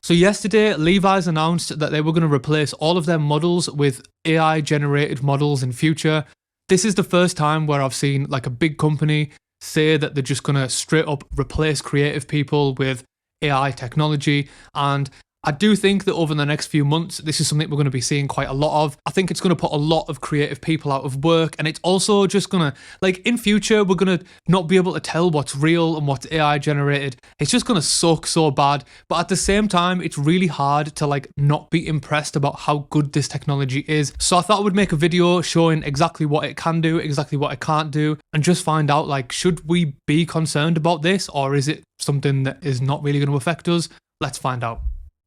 So yesterday, Levi's announced that they were going to replace all of their models with AI-generated models in future. This is the first time where I've seen like a big company say that they're just going to straight up replace creative people with AI technology. And I do think that over the next few months, this is something we're going to be seeing quite a lot of. I think it's going to put a lot of creative people out of work, and it's also just going to, like, in future, we're going to not be able to tell what's real and what's AI generated. It's just going to suck so bad. But at the same time, it's really hard to, like, not be impressed about how good this technology is. So I thought I would make a video showing exactly what it can do, exactly what it can't do, and just find out, like, should we be concerned about this, or is it something that is not really going to affect us? Let's find out.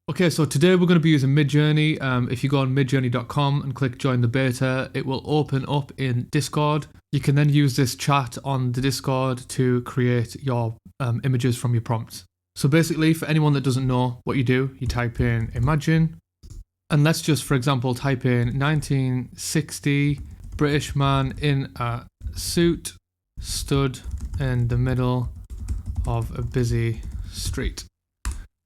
Okay, so today we're going to be using Midjourney. If you go on midjourney.com and click join the beta, it will open up in Discord. You can then use this chat on the Discord to create your images from your prompts. So basically, for anyone that doesn't know what you do, you type in imagine, and let's just, for example, type in 1960 British man in a suit stood in the middle of a busy street.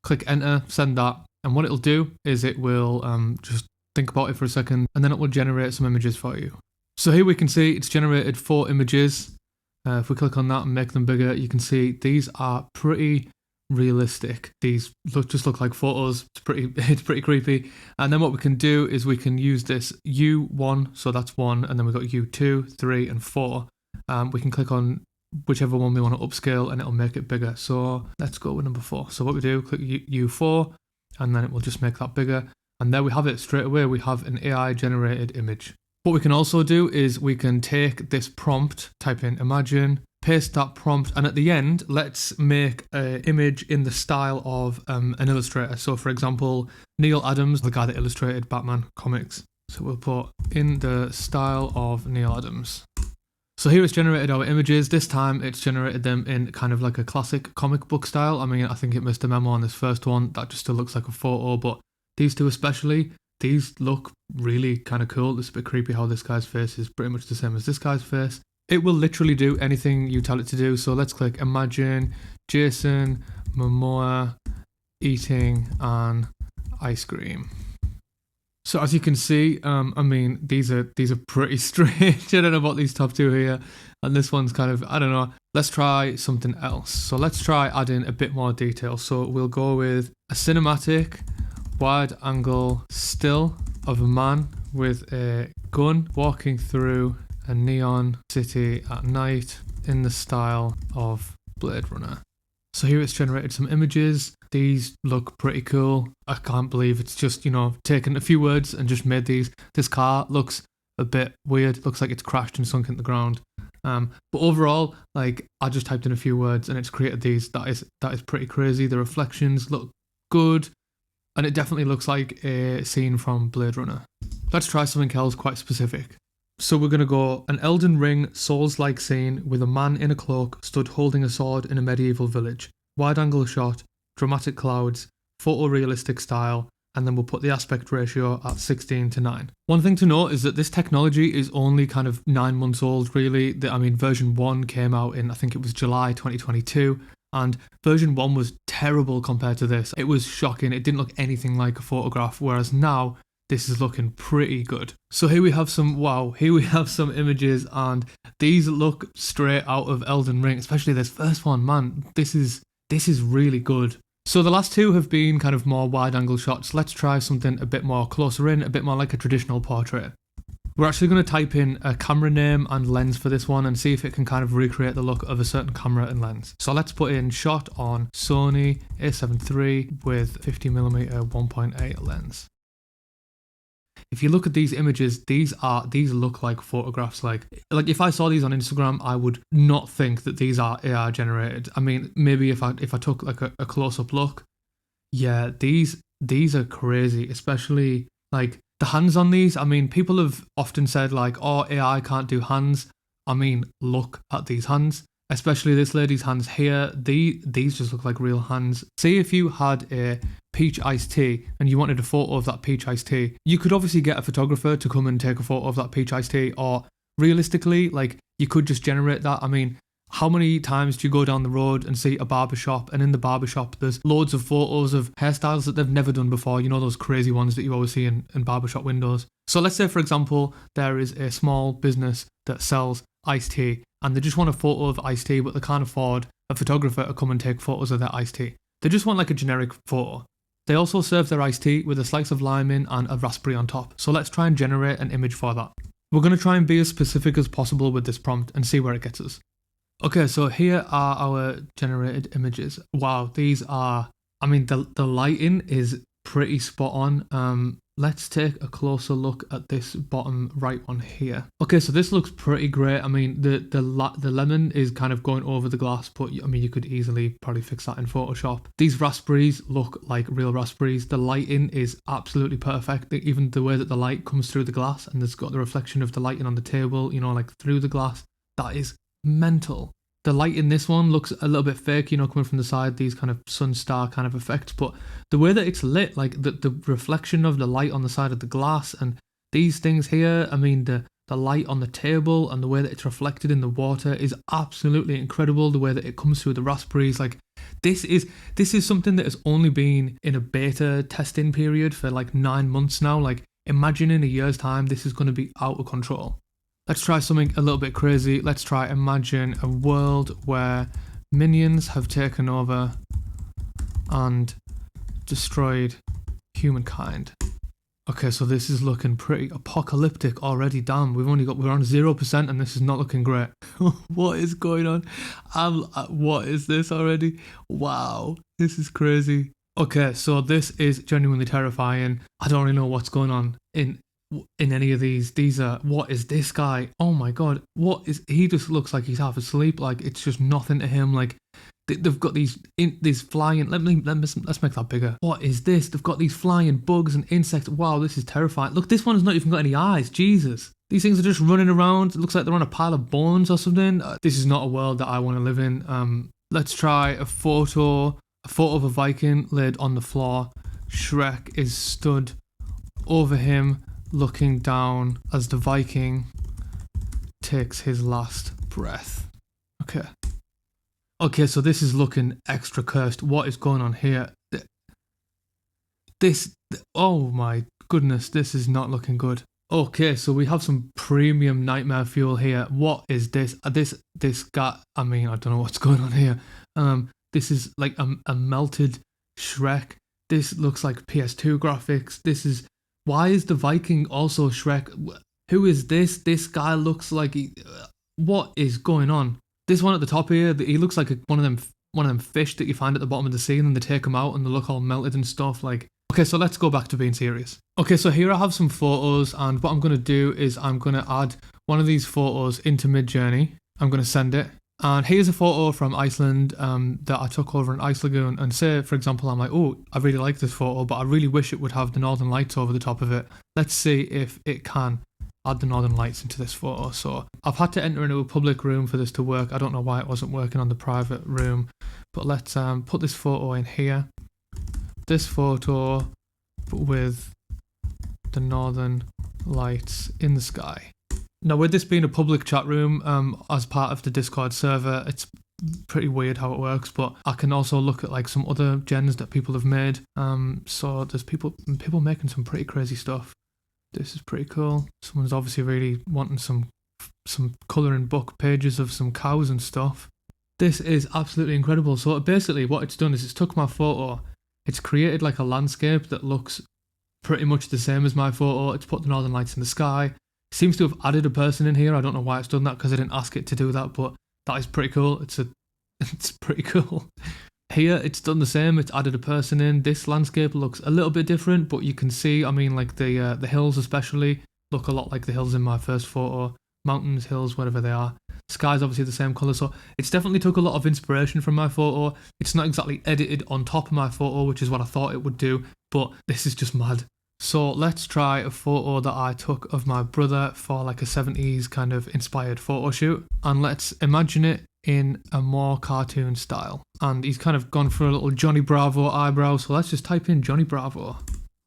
Click enter, send that. And what it'll do is it will just think about it for a second, and then it will generate some images for you. So here we can see it's generated 4 images. If we click on that and make them bigger, you can see these are pretty realistic. These just look like photos. It's pretty creepy. And then what we can do is we can use this U1, so that's 1, and then we've got U2, 3, and 4. We can click on whichever one we want to upscale, and it'll make it bigger. So let's go with number 4. So what we do, click U4, and then it will just make that bigger. And there we have it straight away. We have an AI generated image. What we can also do is we can take this prompt, type in imagine, paste that prompt, and at the end, let's make an image in the style of an illustrator. So for example, Neil Adams, the guy that illustrated Batman comics. So we'll put in the style of Neil Adams. So here it's generated our images. This time it's generated them in kind of like a classic comic book style. I mean, I think it missed a memo on this first one. That just still looks like a photo, but these two especially, these look really kind of cool. It's a bit creepy how this guy's face is pretty much the same as this guy's face. It will literally do anything you tell it to do. So let's click imagine Jason Momoa eating an ice cream. So as you can see, I mean, these are pretty strange. I don't know about these top two here. And this one's kind of, I don't know. Let's try something else. So let's try adding a bit more detail. So we'll go with a cinematic wide angle still of a man with a gun walking through a neon city at night in the style of Blade Runner. So here it's generated some images. These look pretty cool. I can't believe it's just, taken a few words and just made these. This car looks a bit weird. It looks like it's crashed and sunk into the ground. But overall, like, I just typed in a few words and it's created these. That is pretty crazy. The reflections look good. And it definitely looks like a scene from Blade Runner. Let's try something else quite specific. So we're going to go an Elden Ring Souls-like scene with a man in a cloak stood holding a sword in a medieval village. Wide angle shot, dramatic clouds, photorealistic style, and then we'll put the aspect ratio at 16:9. One thing to note is that this technology is only kind of 9 months old, really. Version 1 came out in, I think it was July 2022, and version 1 was terrible compared to this. It was shocking. It didn't look anything like a photograph, whereas now this is looking pretty good. So here we have some images, and these look straight out of Elden Ring, especially this first one. Man, this is really good. So the last two have been kind of more wide angle shots. Let's try something a bit more closer in, a bit more like a traditional portrait. We're actually going to type in a camera name and lens for this one and see if it can kind of recreate the look of a certain camera and lens. So let's put in shot on Sony a7 III with 50mm 1.8 lens. If you look at these images, these look like photographs. Like if I saw these on Instagram, I would not think that these are AI generated. I mean, maybe if I took like a close-up look, yeah, these are crazy, especially like the hands on these. I mean, people have often said like, oh, AI can't do hands. I mean, look at these hands. Especially this lady's hands here, these just look like real hands. Say if you had a peach iced tea and you wanted a photo of that peach iced tea, you could obviously get a photographer to come and take a photo of that peach iced tea, or realistically, like, you could just generate that. I mean, How many times do you go down the road and see a barber shop, and in the barber shop there's loads of photos of hairstyles that they've never done before, you know, those crazy ones that you always see in barbershop windows. So let's say, for example, there is a small business that sells iced tea, and they just want a photo of iced tea, but they can't afford a photographer to come and take photos of their iced tea. They just want like a generic photo. They also serve their iced tea with a slice of lime in and a raspberry on top. So let's try and generate an image for that. We're going to try and be as specific as possible with this prompt and see where it gets us. Okay, so here are our generated images. Wow, these are, I mean, the lighting is pretty spot on. Let's take a closer look at this bottom right one here. Okay, so this looks pretty great. I mean, the lemon is kind of going over the glass, but I mean, you could easily probably fix that in Photoshop. These raspberries look like real raspberries. The lighting is absolutely perfect. Even the way that the light comes through the glass and it's got the reflection of the lighting on the table, you know, like through the glass. That is mental. The light in this one looks a little bit fake, you know, coming from the side, these kind of sun star kind of effects, but the way that it's lit, like the reflection of the light on the side of the glass and these things here, I mean, the light on the table and the way that it's reflected in the water is absolutely incredible. The way that it comes through the raspberries, like this is something that has only been in a beta testing period for like 9 months now. Like imagine in a year's time, this is going to be out of control. Let's try something a little bit crazy. Let's try imagine a world where minions have taken over and destroyed humankind. Okay, so this is looking pretty apocalyptic already. Damn, we're on 0% and this is not looking great. What is going on? What is this already? Wow, this is crazy. Okay, so this is genuinely terrifying. I don't really know what's going on in any of these. These are, what is this guy? Oh my god, he just looks like he's half asleep. Like it's just nothing to him. Like they've got these flying, let's make that bigger. What is this? They've got these flying bugs and insects. Wow, this is terrifying. Look, this one has not even got any eyes. Jesus, these things are just running around. It looks like they're on a pile of bones or something. This is not a world that I want to live in. Let's try a photo of a Viking laid on the floor. Shrek is stood over him, looking down as the Viking takes his last breath. Okay, so this is looking extra cursed. What is going on here? Oh my goodness, this is not looking good. Okay, so we have some premium nightmare fuel here. What is this? This guy, I mean, I don't know what's going on here. This is like a melted Shrek. This looks like PS2 graphics. Why is the Viking also Shrek? Who is this? This guy looks like what is going on? This one at the top here, he looks like one of them fish that you find at the bottom of the sea, and then they take them out and they look all melted and stuff. Like, okay, so let's go back to being serious. Okay, so here I have some photos, and what I'm going to do is I'm going to add one of these photos into Midjourney. I'm going to send it. And here's a photo from Iceland that I took over in Ice Lagoon. And say, for example, I'm like, oh, I really like this photo, but I really wish it would have the Northern Lights over the top of it. Let's see if it can add the Northern Lights into this photo. So I've had to enter into a public room for this to work. I don't know why it wasn't working on the private room, but let's put this photo in here. This photo with the Northern Lights in the sky. Now, with this being a public chat room as part of the Discord server, it's pretty weird how it works, but I can also look at like some other gens that people have made. So there's people making some pretty crazy stuff. This is pretty cool. Someone's obviously really wanting some colouring book pages of some cows and stuff. This is absolutely incredible. So basically what it's done is it's took my photo, it's created like a landscape that looks pretty much the same as my photo. It's put the Northern Lights in the sky. Seems to have added a person in here. I don't know why it's done that because I didn't ask it to do that, but that is pretty cool. It's pretty cool. Here it's done the same. It's added a person in. This landscape looks a little bit different, but you can see, I mean, like the hills especially look a lot like the hills in my first photo. Mountains, hills, whatever they are. Sky's obviously the same colour, so it's definitely took a lot of inspiration from my photo. It's not exactly edited on top of my photo, which is what I thought it would do, but this is just mad. So let's try a photo that I took of my brother for like a 70s kind of inspired photo shoot, and let's imagine it in a more cartoon style. And he's kind of gone for a little Johnny Bravo eyebrow, so let's just type in Johnny Bravo.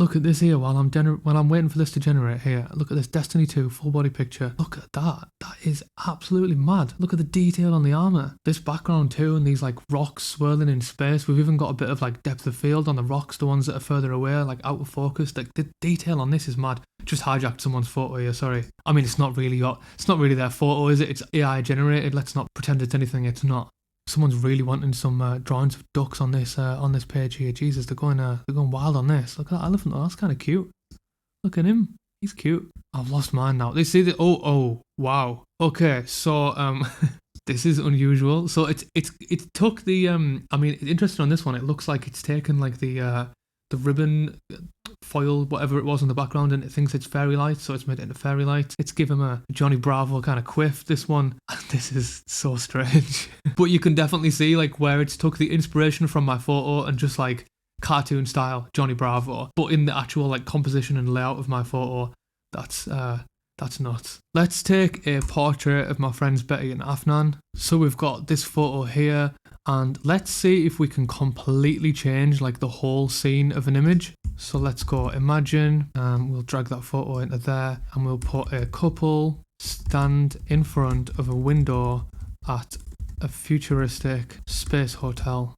Look at this here while I'm waiting for this to generate here. Look at this Destiny 2 full body picture. Look at that. That is absolutely mad. Look at the detail on the armor. This background too, and these like rocks swirling in space. We've even got a bit of like depth of field on the rocks, the ones that are further away, like out of focus. Like the detail on this is mad. Just hijacked someone's photo here, sorry. I mean, it's not really their photo, is it? It's AI generated. Let's not pretend it's anything it's not. Someone's really wanting some drawings of ducks on this page here. Jesus, they're going wild on this. Look at that elephant. Oh, that's kind of cute. Look at him. He's cute. I've lost mine now. They see the oh wow. Okay, so this is unusual. So it took the I mean, interesting on this one. It looks like it's taken like the ribbon foil, whatever it was in the background, and it thinks it's fairy lights, so it's made it into fairy lights. It's given a Johnny Bravo kind of quiff, this one. This is so strange. But you can definitely see like where it's took the inspiration from my photo and just like cartoon style Johnny Bravo, but in the actual like composition and layout of my photo, that's nuts. Let's take a portrait of my friends Betty and Afnan. So we've got this photo here, and let's see if we can completely change like the whole scene of an image. So let's go imagine, we'll drag that photo into there, and we'll put a couple stand in front of a window at a futuristic space hotel.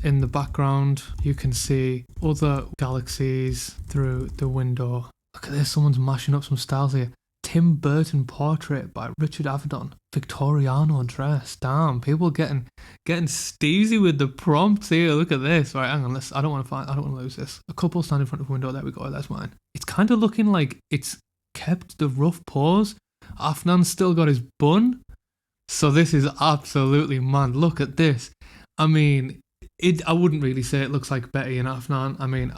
In the background, you can see other galaxies through the window. Look at this, someone's mashing up some styles here. Tim Burton portrait by Richard Avedon. Victoriano dress. Damn, people getting steezy with the prompts here. Look at this. Right, hang on. I don't want to lose this. A couple stand in front of a window. There we go. That's mine. It's kind of looking like it's kept the rough pose. Afnan's still got his bun. So this is absolutely mad. Look at this. I mean, I wouldn't really say it looks like Betty and Afnan. I mean,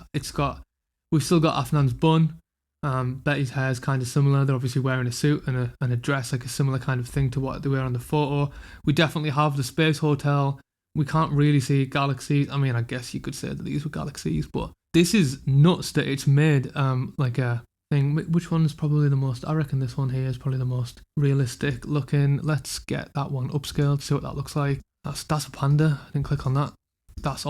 we've still got Afnan's bun. Betty's hair is kind of similar. They're obviously wearing a suit and a dress, like a similar kind of thing to what they wear on the photo. We definitely have the space hotel. We can't really see galaxies. I mean, I guess you could say that these were galaxies, but this is nuts that it's made like a thing. Which one is probably the most? I reckon this one here is probably the most realistic looking. Let's get that one upscaled, see what that looks like. That's a panda. I didn't click on that. That's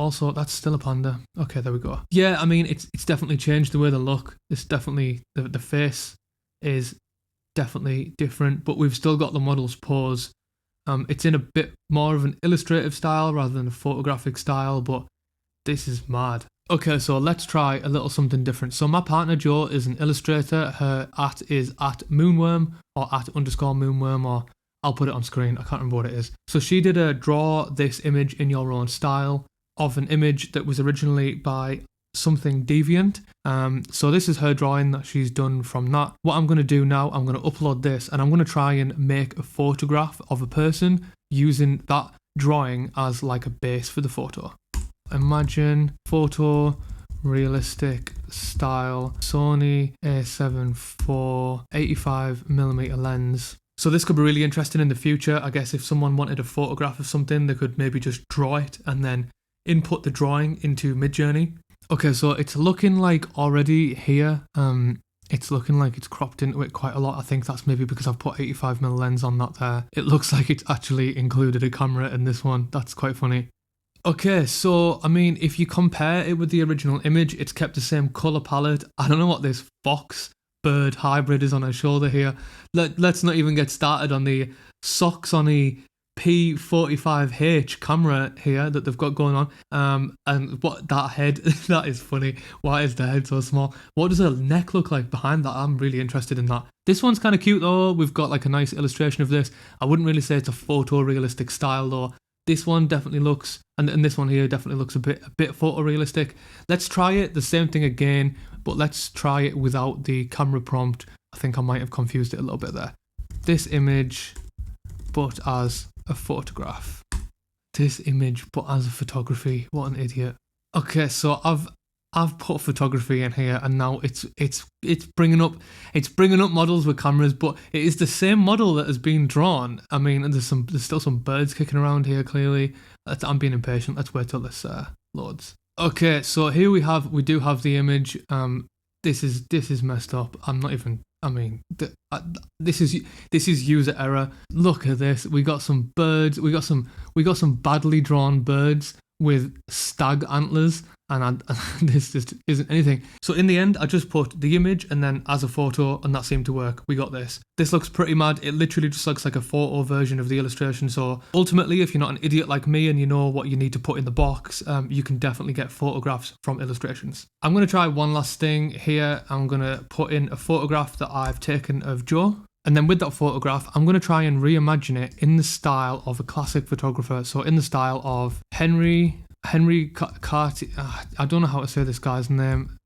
still a panda. Okay, there we go. Yeah, I mean, it's definitely changed the way they look. It's definitely, the face is definitely different, but we've still got the model's pose. It's in a bit more of an illustrative style rather than a photographic style, but this is mad. Okay, so let's try a little something different. So my partner Jo is an illustrator. Her @ is @moonworm or @_moonworm, or I'll put it on screen. I can't remember what it is. So she did a draw this image in your own style of an image that was originally by something deviant. So this is her drawing that she's done from that. What I'm going to do now, I'm going to upload this and I'm going to try and make a photograph of a person using that drawing as like a base for the photo. Imagine photo, realistic style, Sony A7 IV 85mm lens. So this could be really interesting in the future. I guess if someone wanted a photograph of something, they could maybe just draw it and then input the drawing into Midjourney. Okay, so it's looking like already here, it's looking like it's cropped into it quite a lot. I think that's maybe because I've put 85mm lens on that there. It looks like it's actually included a camera in this one. That's quite funny. Okay, so I mean, if you compare it with the original image, it's kept the same color palette. I don't know what this fox bird hybrid is on her shoulder here. Let's not even get started on the socks on the P45H camera here that they've got going on. And what that head, that is funny. Why is the head so small? What does her neck look like behind that? I'm really interested in that. This one's kind of cute though. We've got like a nice illustration of this. I wouldn't really say it's a photorealistic style though. This one definitely looks, and this one here definitely looks a bit photorealistic. Let's try it, the same thing again, but let's try it without the camera prompt. I think I might have confused it a little bit there. This image, but as a photograph. This image, but as a photography. What an idiot. Okay, so I've put photography in here, and now it's bringing up models with cameras, but it is the same model that has been drawn. I mean, there's still some birds kicking around here. Clearly, I'm being impatient. Let's wait till this loads. Okay, so here we do have the image. This is messed up. This is user error. Look at this. We got some birds. We got some badly drawn birds with stag antlers. and this just isn't anything. So in the end, I just put the image and then as a photo, and that seemed to work. We got this. This looks pretty mad. It literally just looks like a photo version of the illustration. So ultimately, if you're not an idiot like me and you know what you need to put in the box, you can definitely get photographs from illustrations. I'm going to try one last thing here. I'm going to put in a photograph that I've taken of Joe. And then with that photograph, I'm going to try and reimagine it in the style of a classic photographer. So in the style of Henry Cartier. I don't know how to say this guy's name.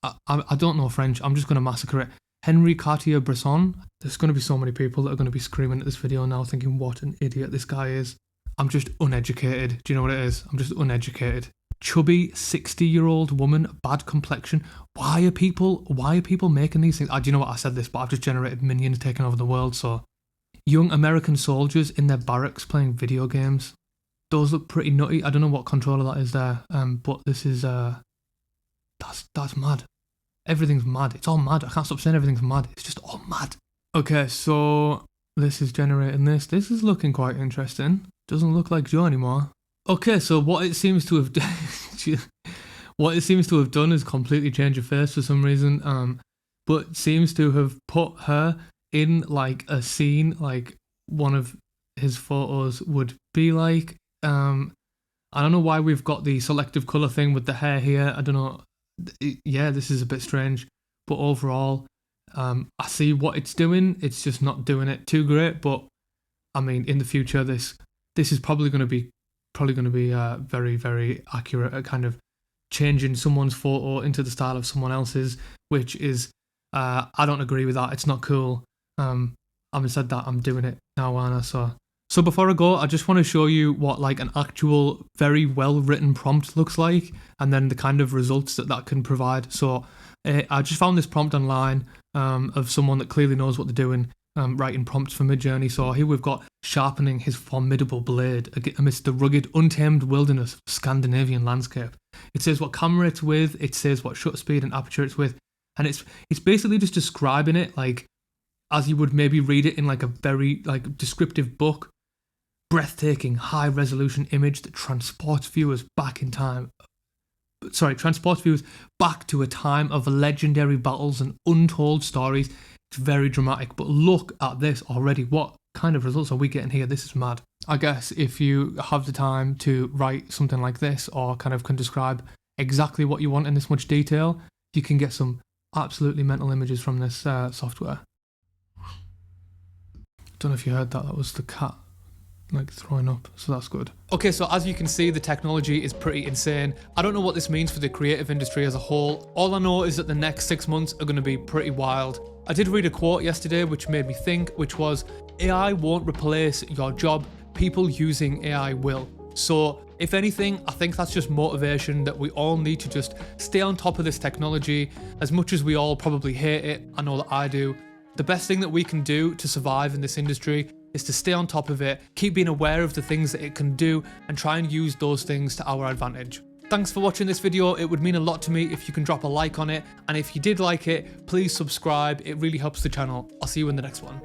I don't know French. I'm just going to massacre it. Henry Cartier-Bresson. There's going to be so many people that are going to be screaming at this video now thinking what an idiot this guy is. I'm just uneducated. Do you know what it is? I'm just uneducated. Chubby 60-year-old woman, bad complexion. Why are people making these things? Do you know what? I said this, but I've just generated minions taking over the world. So young American soldiers in their barracks playing video games. Those look pretty nutty. I don't know what controller that is there, but this is that's mad. Everything's mad. It's all mad. I can't stop saying everything's mad. It's just all mad. Okay, so this is generating this. This is looking quite interesting. Doesn't look like Joe anymore. Okay, so what it seems to have done is completely change her face for some reason. But seems to have put her in like a scene like one of his photos would be like. I don't know why we've got the selective colour thing with the hair here. I don't know. Yeah, this is a bit strange. But overall, I see what it's doing. It's just not doing it too great. But I mean, in the future, this is probably going to be very, very accurate at kind of changing someone's photo into the style of someone else's, which is I don't agree with that. It's not cool. Having said that, I'm doing it now, Anna. So before I go, I just want to show you what like an actual very well written prompt looks like, and then the kind of results that can provide. So I just found this prompt online of someone that clearly knows what they're doing, writing prompts for Midjourney. So here we've got sharpening his formidable blade amidst the rugged, untamed wilderness of Scandinavian landscape. It says what camera it's with, it says what shutter speed and aperture it's with, and it's basically just describing it like as you would maybe read it in like a very like descriptive book. Breathtaking, high-resolution image that transports viewers back to a time of legendary battles and untold stories. It's very dramatic, but look at this already. What kind of results are we getting here? This is mad. I guess if you have the time to write something like this or kind of can describe exactly what you want in this much detail, you can get some absolutely mental images from this software. Don't know if you heard that. That was the cat like throwing up, so that's good. Okay, so as you can see, the technology is pretty insane. I don't know what this means for the creative industry as a whole. All I know is that the next 6 months are going to be pretty wild. I did read a quote yesterday which made me think, which was, AI won't replace your job, people using AI will. So if anything, I think that's just motivation that we all need to just stay on top of this technology. As much as we all probably hate it, I know that I do, the best thing that we can do to survive in this industry is to stay on top of it, keep being aware of the things that it can do, and try and use those things to our advantage. Thanks for watching this video. It would mean a lot to me if you can drop a like on it, and if you did like it, please subscribe. It really helps the channel. I'll see you in the next one.